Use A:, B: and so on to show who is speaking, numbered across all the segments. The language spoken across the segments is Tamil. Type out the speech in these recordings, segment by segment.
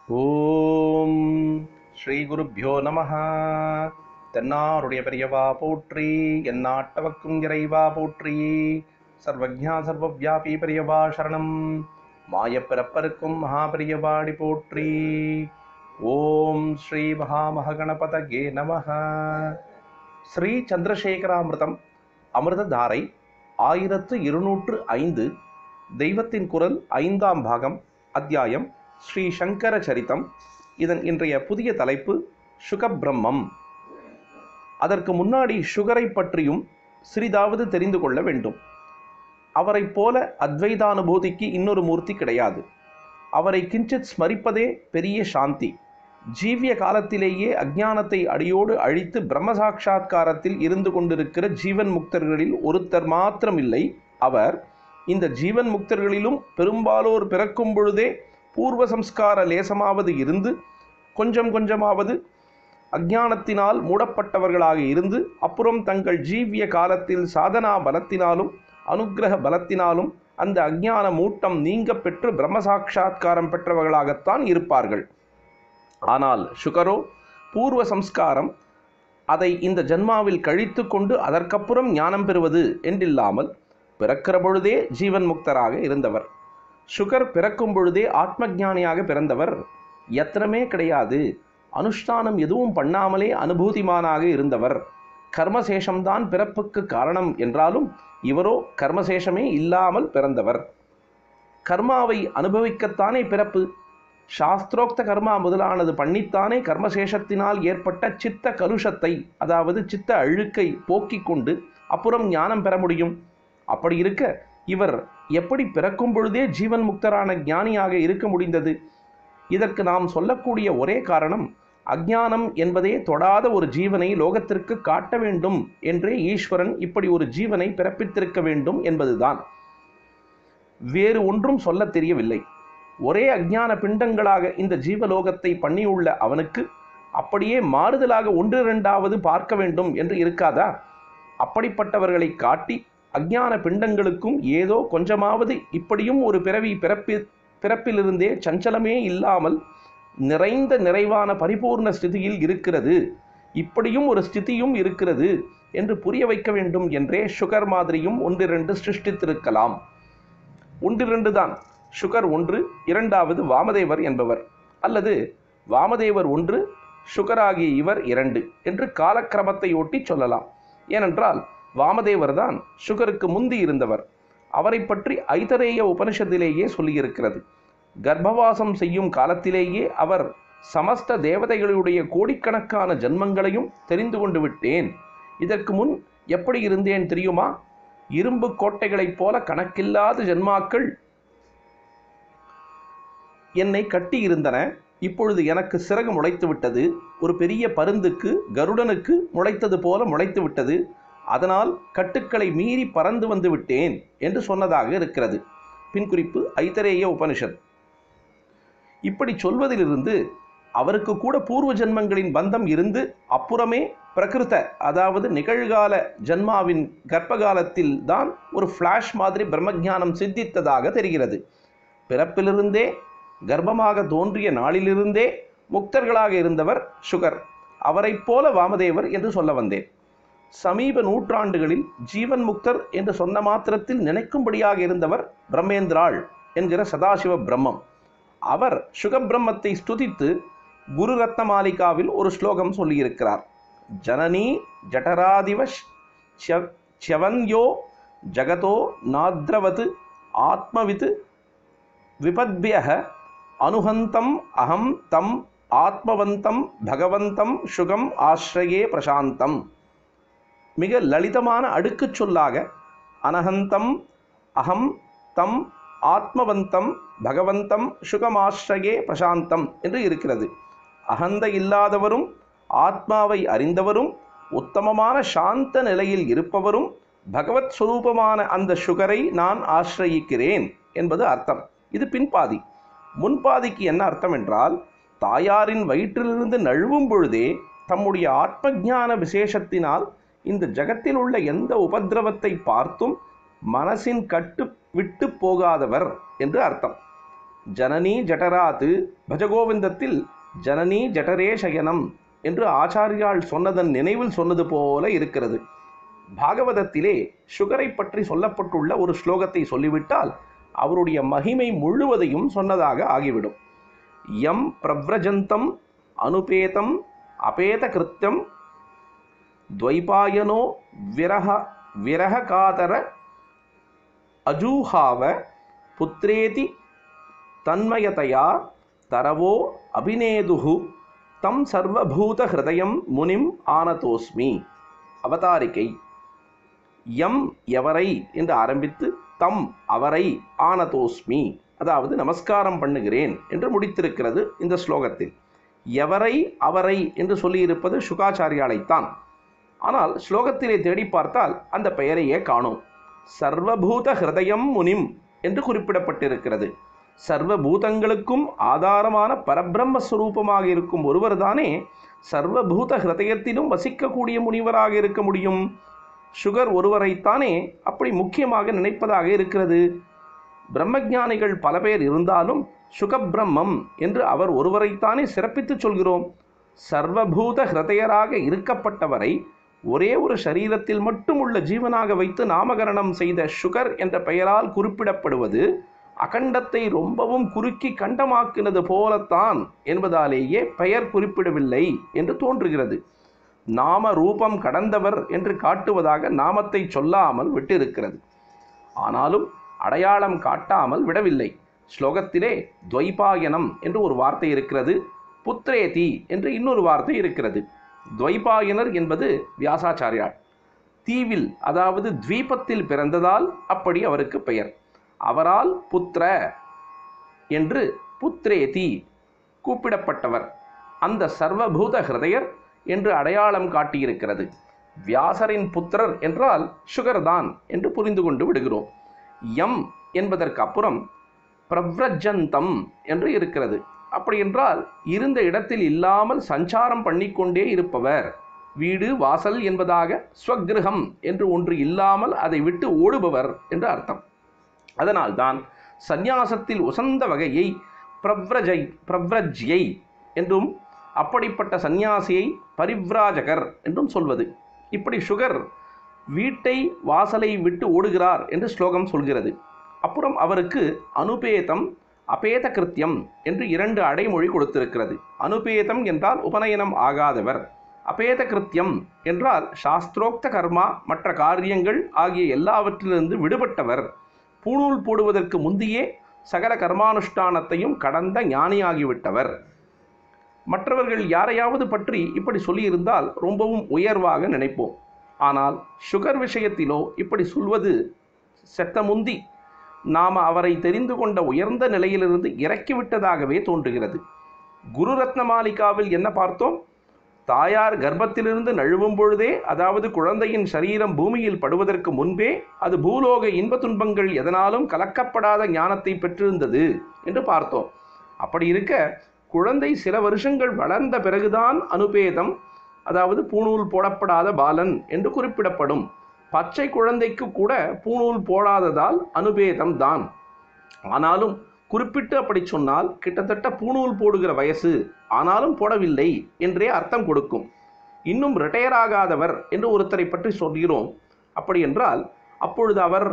A: ஓம் ஸ்ரீ குருப்யோ நமஹ. தென்னாருடைய பெரியவா போற்றி, எந்நாட்டவர்க்கும் இறைவா போற்றி. சர்வஜ்ஞா சர்வவ்யாபி பெரியவா சரணம். மாயப்பிறப்பருக்கும் மகாபெரியவாடி போற்றி. ஓம் ஸ்ரீ மகாமகணபதயே நமஹ. ஸ்ரீ சந்திரசேகராமிர்தம் அமிர்ததாரை 1205 தெய்வத்தின் குரல் 5ஆம் பாகம், அத்தியாயம் ஸ்ரீ சங்கர சரிதம். இதன் இன்றைய புதிய தலைப்பு சுகபிரம்மம். அதற்கு முன்னாடி சுகரை பற்றியும் சிறிதாவது தெரிந்து கொள்ள வேண்டும். அவரைப் போல அத்வைதானுபூதிக்கு இன்னொரு மூர்த்தி கிடையாது. அவரை கிஞ்சித் ஸ்மரிப்பதே பெரிய சாந்தி. ஜீவிய காலத்திலேயே அஞ்ஞானத்தை அடியோடு அழித்து பிரம்மசாட்சா்காரத்தில் இருந்து கொண்டிருக்கிற ஜீவன் முக்தர்களில் ஒருத்தர் மாத்திரமில்லை அவர். இந்த ஜீவன் முக்தர்களிலும் பெரும்பாலோர் பிறக்கும் பொழுதே பூர்வ சம்ஸ்கார லேசமாவது இருந்து கொஞ்சம் கொஞ்சமாவது அஞ்ஞானத்தினால் மூடப்பட்டவர்களாக இருந்து அப்புறம் தங்கள் ஜீவிய காலத்தில் சாதனா பலத்தினாலும் அனுக்கிரக பலத்தினாலும் அந்த அஞ்ஞான மூட்டம் நீங்க பெற்று பிரம்மசாட்சா்காரம் பெற்றவர்களாகத்தான் இருப்பார்கள். ஆனால் சுகரோ பூர்வ சம்ஸ்காரம் அதை இந்த ஜன்மாவில் கழித்து கொண்டு அதற்கப்புறம் ஞானம் பெறுவது என்றில்லாமல் பிறக்கிற பொழுதே ஜீவன் முக்தராக இருந்தவர். சுகர் பிறக்கும் பொழுதே ஆத்ம ஞானியாக பிறந்தவர். யத்னமே கிடையாது, அனுஷ்டானம் எதுவும் பண்ணாமலே அனுபூதிமானாக இருந்தவர். கர்மசேஷம்தான் பிறப்புக்கு காரணம் என்றாலும் இவரோ கர்மசேஷமே இல்லாமல் பிறந்தவர். கர்மாவை அனுபவிக்கத்தானே பிறப்பு. சாஸ்திரோக்த கர்மா முதலானது பண்ணித்தானே கர்மசேஷத்தினால் ஏற்பட்ட சித்த கலுஷத்தை, அதாவது சித்த அழுக்கை போக்கிக் கொண்டு அப்புறம் ஞானம் பெற முடியும். அப்படி இருக்க இவர் எப்படி பிறக்கும் பொழுதே ஜீவன் முக்தரான ஞானியாக இருக்க முடிந்தது? இதற்கு நாம் சொல்லக்கூடிய ஒரே காரணம், அஞ்ஞானம் என்பதே தொடாத ஒரு ஜீவனை லோகத்திற்கு காட்ட வேண்டும் என்றே ஈஸ்வரன் இப்படி ஒரு ஜீவனை பிறப்பித்திருக்க வேண்டும் என்பதுதான். வேறு ஒன்றும் சொல்ல தெரியவில்லை. ஒரே அஞ்ஞான பிண்டங்களாக இந்த ஜீவலோகத்தை பண்ணியுள்ள அவனுக்கு அப்படியே மாறுதலாக ஒன்று இரண்டாவது பார்க்க வேண்டும் என்று இருக்காதா? அப்படிப்பட்டவர்களை காட்டி அஞ்ஞான பிண்டங்களுக்கும் ஏதோ கொஞ்சமாவது இப்படியும் ஒரு பிறப்பிலிருந்தே சஞ்சலமே இல்லாமல் நிறைந்த நிறைவான பரிபூர்ண ஸ்திதியில் இருக்கிறது, இப்படியும் ஒரு ஸ்திதியும் இருக்கிறது என்று புரிய வைக்க வேண்டும் என்றே சுகர் மாதிரியும் ஒன்றிரண்டு சிருஷ்டித்திருக்கலாம். ஒன்றிரண்டு தான். சுகர் ஒன்று, இரண்டாவது வாமதேவர் என்பவர், அல்லது வாமதேவர் ஒன்று, சுகராகிய இவர் இரண்டு என்று காலக்கிரமத்தை ஒட்டி சொல்லலாம். ஏனென்றால் வாமதேவர் தான் சுகருக்கு முந்தி இருந்தவர். அவரை பற்றி ஐதரேய உபனிஷத்திலேயே சொல்லியிருக்கிறது. கர்ப்பவாசம் செய்யும் காலத்திலேயே அவர் சமஸ்த தேவதைகளுடைய கோடிக்கணக்கான ஜன்மங்களையும் தெரிந்து கொண்டு விட்டேன். இதற்கு முன் எப்படி இருந்தேன் தெரியுமா? இரும்பு கோட்டைகளைப் போல கணக்கில்லாத ஜன்மாக்கள் என்னை கட்டி இருந்தன. இப்பொழுது எனக்கு சிறகு முளைத்து விட்டது. ஒரு பெரிய பருந்துக்கு, கருடனுக்கு முளைத்தது போல முளைத்து விட்டது. அதனால் கட்டுக்களை மீறி பறந்து வந்து விட்டேன் என்று சொன்னதாக இருக்கிறது. பின்குறிப்பு ஐதரேய உபனிஷத். இப்படி சொல்வதிலிருந்து அவருக்கு கூட பூர்வ ஜன்மங்களின் பந்தம் இருந்து அப்புறமே பிரகிருத, அதாவது நிகழ்கால ஜன்மாவின் கர்ப்பகாலத்தில் தான் ஒரு ஃப்ளாஷ் மாதிரி பிரம்மஞானம் சித்தித்ததாக தெரிகிறது. பிறப்பிலிருந்தே கர்ப்பமாக தோன்றிய நாளிலிருந்தே முக்தர்களாக இருந்தவர் சுகர். அவரைப் போல வாமதேவர் என்று சொல்ல வந்தேன். சமீப நூற்றாண்டுகளில் ஜீவன் முக்தர் என்று சொன்ன மாத்திரத்தில் நினைக்கும்படியாக இருந்தவர் பிரம்மேந்திராள் என்கிற சதாசிவ பிரம்மம். அவர் சுகபிரம்மத்தை ஸ்துதித்து குரு ரத்ன மாலிகாவில் ஒரு ஸ்லோகம் சொல்லியிருக்கிறார். ஜனனி ஜடராதிவஷ் ச்யவன்யோ ஜகதோ நாத்ரவது ஆத்மவித் விபத்பியஹ அனுஹந்தம் அகம் தம் ஆத்மவந்தம் பகவந்தம் சுகம் ஆஸ்ரயே பிரசாந்தம். மிக லலிதமான அடுக்குச் சொல்லாக அனஹந்தம் அகம் தம் ஆத்மவந்தம் பகவந்தம் சுகமாஸ்ரயே பிரசாந்தம் என்று இருக்கிறது. அகந்த இல்லாதவரும் ஆத்மாவை அறிந்தவரும் உத்தமமான சாந்த நிலையில் இருப்பவரும் பகவத் ஸ்வரூபமான அந்த சுகரை நான் ஆசிரயிக்கிறேன் என்பது அர்த்தம். இது பின்பாதி. முன்பாதிக்கு என்ன அர்த்தம் என்றால், தாயாரின் வயிற்றிலிருந்து நழுவும் பொழுதே தம்முடைய ஆத்ம ஞான விசேஷத்தினால் இந்த ஜகத்தில் உள்ள எந்த உபதிரவத்தை பார்த்தும் மனசின் கட்டு விட்டு போகாதவர் என்று அர்த்தம். ஜனனி ஜடராத்து பஜகோவிந்தத்தில் ஜனனி ஜடரே சயனம் என்று ஆச்சாரியால் சொன்னதன் நினைவில் சொன்னது போல இருக்கிறது. பாகவதத்திலே சுகரை பற்றி சொல்லப்பட்டுள்ள ஒரு ஸ்லோகத்தை சொல்லிவிட்டால் அவருடைய மகிமை முழுவதையும் சொன்னதாக ஆகிவிடும். யம் பிரவ்ரஜந்தம் அனுபேதம் அபேத கிருத்தியம் துவைபாயனோ விரகாதர அஜூஹாவ புத்ரேதி தன்மயதயா தரவோ அபிநேதுஹு தம் சர்வபூத ஹிருதயம் முனிம் ஆனதோஸ்மி. அவதாரிகை. யம் எவரை என்று ஆரம்பித்து தம் அவரை ஆனதோஸ்மி, அதாவது நமஸ்காரம் பண்ணுகிறேன் என்று முடித்திருக்கிறது இந்த ஸ்லோகத்தில். எவரை அவரை என்று சொல்லியிருப்பது சுகாச்சாரியாலைத்தான். ஆனால் ஸ்லோகத்திலே தேடி பார்த்தால் அந்த பெயரையே காணோம். சர்வபூத ஹிருதயம் முனிம் என்று குறிப்பிடப்பட்டிருக்கிறது. சர்வபூதங்களுக்கும் ஆதாரமான பரபிரம்மஸ்வரூபமாக இருக்கும் ஒருவர்தானே சர்வபூத ஹிருதயத்திலும் வசிக்கக்கூடிய முனிவராக இருக்க முடியும். சுகர் ஒருவரைத்தானே அப்படி முக்கியமாக நினைப்பதாக இருக்கிறது. பிரம்மஞானிகள் பல பேர் இருந்தாலும் சுகபிரம்மம் என்று அவர் ஒருவரைத்தானே சிறப்பித்து சொல்கிறோம். சர்வபூத ஹிருதயராக இருக்கப்பட்டவரை ஒரே ஒரு சரீரத்தில் மட்டும் உள்ள ஜீவனாக வைத்து நாமகரணம் செய்த சுகர் என்ற பெயரால் குறிப்பிடப்படுவது அகண்டத்தை ரொம்பவும் குறுக்கி கண்டமாக்கினது போலத்தான் என்பதாலேயே பெயர் குறிப்பிடவில்லை என்று தோன்றுகிறது. நாம ரூபம் கடந்தவர் என்று காட்டுவதாக நாமத்தை சொல்லாமல் விட்டிருக்கிறது. ஆனாலும் அடையாளம் காட்டாமல் விடவில்லை. ஸ்லோகத்திலே துவைபாயனம் என்று ஒரு வார்த்தை இருக்கிறது, புத்ரேதி என்று இன்னொரு வார்த்தை இருக்கிறது. துவைபாயனர் என்பது வியாசாச்சாரியார். தீவில், அதாவது த்வீபத்தில் பிறந்ததால் அப்படி அவருக்கு பெயர். அவரால் புத்திர என்று புத்ரேதி கூப்பிடப்பட்டவர். அந்த சர்வபூத ஹிருதயர் என்று அடையாளம் காட்டியிருக்கிறது. வியாசரின் புத்திரர் என்றால் சுகர்தான் என்று புரிந்து கொண்டு விடுகிறோம். யம் என்பதற்கு அப்புறம் பிரவ்ரஜந்தம் என்று இருக்கிறது. அப்படி என்றால் இருந்த இடத்தில் இல்லாமல் சஞ்சாரம் பண்ணிக்கொண்டே இருப்பவர். வீடு வாசல் என்பதாக ஸ்வகிருகம் என்று ஒன்று இல்லாமல் அதை விட்டு ஓடுபவர் என்று அர்த்தம். அதனால்தான் சந்நியாசத்தில் உசந்த வகையை பிரவ்ரஜ்யை என்றும் அப்படிப்பட்ட சந்நியாசியை பரிவ்ராஜகர் என்றும் சொல்வது. இப்படி சுகர் வீட்டை வாசலை விட்டு ஓடுகிறார் என்று ஸ்லோகம் சொல்கிறது. அப்புறம் அவருக்கு அனுபேதம் அபேத கிருத்தியம் என்று 2 அடைமொழி கொடுத்திருக்கிறது. அனுபேதம் என்றால் உபநயனம் ஆகாதவர், அபேத கிருத்தியம் என்றால் சாஸ்திரோக்த கர்மா மற்ற காரியங்கள் ஆகிய எல்லாவற்றிலிருந்து விடுபட்டவர், பூணூல் போடுவதற்கு முந்தியே சகல கர்மானுஷ்டானத்தையும் கடந்த ஞானியாகிவிட்டவர். மற்றவர்கள் யாரையாவது பற்றி இப்படி சொல்லியிருந்தால் ரொம்பவும் உயர்வாக நினைப்போம். ஆனால் சுகர் விஷயத்திலோ இப்படி சொல்வது செத்த முந்தி நாம் அவரை தெரிந்து கொண்ட உயர்ந்த நிலையிலிருந்து இறக்கிவிட்டதாகவே தோன்றுகிறது. குரு ரத்ன மாலிகாவில் என்ன பார்த்தோம்? தாயார் கர்ப்பத்திலிருந்து நழுவும் பொழுதே, அதாவது குழந்தையின் சரீரம் பூமியில் படுவதற்கு முன்பே அது பூலோக இன்ப துன்பங்கள் எதனாலும் கலக்கப்படாத ஞானத்தை பெற்றிருந்தது என்று பார்த்தோம். அப்படி இருக்க குழந்தை சில வருஷங்கள் வளர்ந்த பிறகுதான் அனுபேதம், அதாவது பூணூல் போடப்படாத பாலன் என்று குறிப்பிடப்படும். பச்சை குழந்தைக்கு கூட பூணூல் போடாததால் அனுபேதம் தான். ஆனாலும் குறிப்பிட்டு அப்படி சொன்னால் கிட்டத்தட்ட பூணூல் போடுகிற வயசு, ஆனாலும் போடவில்லை என்றே அர்த்தம் கொடுக்கும். இன்னும் ரிட்டையர் ஆகாதவர் என்று ஒருத்தரை பற்றி சொல்கிறோம். அப்படி என்றால் அப்பொழுது அவர்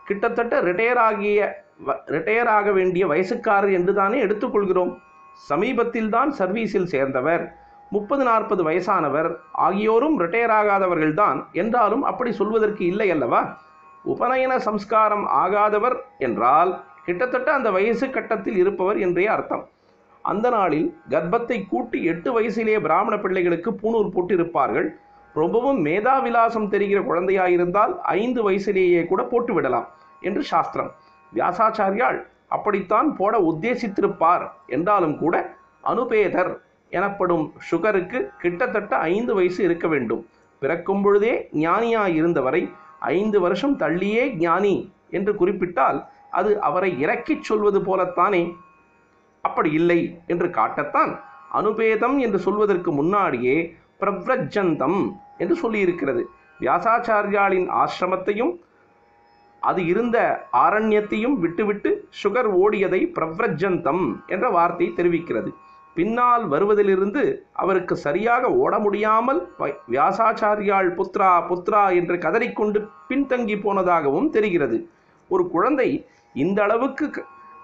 A: கிட்டத்தட்ட ரிட்டையர் ஆக வேண்டிய வயசுக்காரர் என்று தானே எடுத்துக்கொள்கிறோம். சமீபத்தில் தான் சர்வீஸில் சேர்ந்தவர், 30-40 வயசானவர் ஆகியோரும் ரிட்டையர் ஆகாதவர்கள்தான் என்றாலும் அப்படி சொல்வதற்கு இல்லை அல்லவா? உபநயன சம்ஸ்காரம் ஆகாதவர் என்றால் கிட்டத்தட்ட அந்த வயசு கட்டத்தில் இருப்பவர் என்றே அர்த்தம். அந்த நாளில் கர்ப்பத்தை கூட்டி 8 வயசிலே பிராமண பிள்ளைகளுக்கு பூணூல் போட்டிருப்பார்கள். ரொம்பவும் மேதாவிலாசம் தெரிகிற குழந்தையாயிருந்தால் 5 வயசிலேயே கூட போட்டு விடலாம் என்று சாஸ்திரம். வியாசாச்சாரியால் அப்படித்தான் போட உத்தேசித்திருப்பார். என்றாலும் கூட அனுபேதர் எனப்படும் சுகருக்கு கிட்டத்தட்ட 5 வயசு இருக்க வேண்டும். பிறக்கும் பொழுதே ஞானியாயிருந்தவரை 5 வருஷம் தள்ளியே ஞானி என்று குறிப்பிட்டால் அது அவரை இறக்கிச் சொல்வது போலத்தானே? அப்படி இல்லை என்று காட்டத்தான் அனுபேதம் என்று சொல்வதற்கு முன்னாடியே பிரவ்ரஜந்தம் என்று சொல்லியிருக்கிறது. வியாசாச்சாரியாளின் ஆசிரமத்தையும் அது இருந்த ஆரண்யத்தையும் விட்டுவிட்டு சுகர் ஓடியதை பிரவ்ரஜந்தம் என்ற வார்த்தை தெரிவிக்கிறது. பின்னால் வருவதிலிருந்து அவருக்கு சரியாக ஓட முடியாமல் வியாசாச்சாரியால் புத்ரா புத்ரா என்று கதறிக்கொண்டு பின்தங்கி போனதாகவும் தெரிகிறது. ஒரு குழந்தை இந்த அளவுக்கு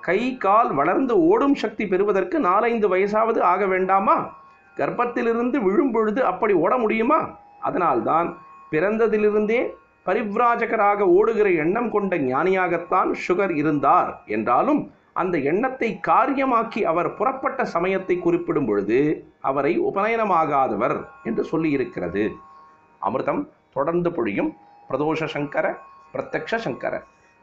A: கை கால் வளர்ந்து ஓடும் சக்தி பெறுவதற்கு 4-5 வயசாவது ஆக வேண்டாமா? கர்ப்பத்திலிருந்து விழும்பொழுது அப்படி ஓட முடியுமா? அதனால்தான் பிறந்ததிலிருந்தே பரிவ்ராஜகராக ஓடுகிற எண்ணம் கொண்ட ஞானியாகத்தான் சுகர் இருந்தார் என்றாலும் அந்த எண்ணத்தை காரியமாக்கி அவர் புறப்பட்ட சமயத்தை குறிப்பிடும் பொழுது அவரை உபநயனமாகாதவர் என்று சொல்லியிருக்கிறது. அமிர்தம் தொடர்ந்து பொழியும். பிரதோஷ சங்கர பிரத்யக்ஷ சங்கர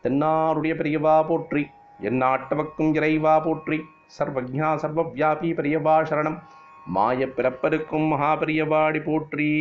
A: தென்னாருடைய பெரியவா போற்றி, எந்நாட்டவர்க்கும் இறைவா போற்றி, சர்வஜா சர்வவியாபி பெரியவா சரணம், மாய பிறப்பருக்கும் மகாபெரியவாடி போற்றி.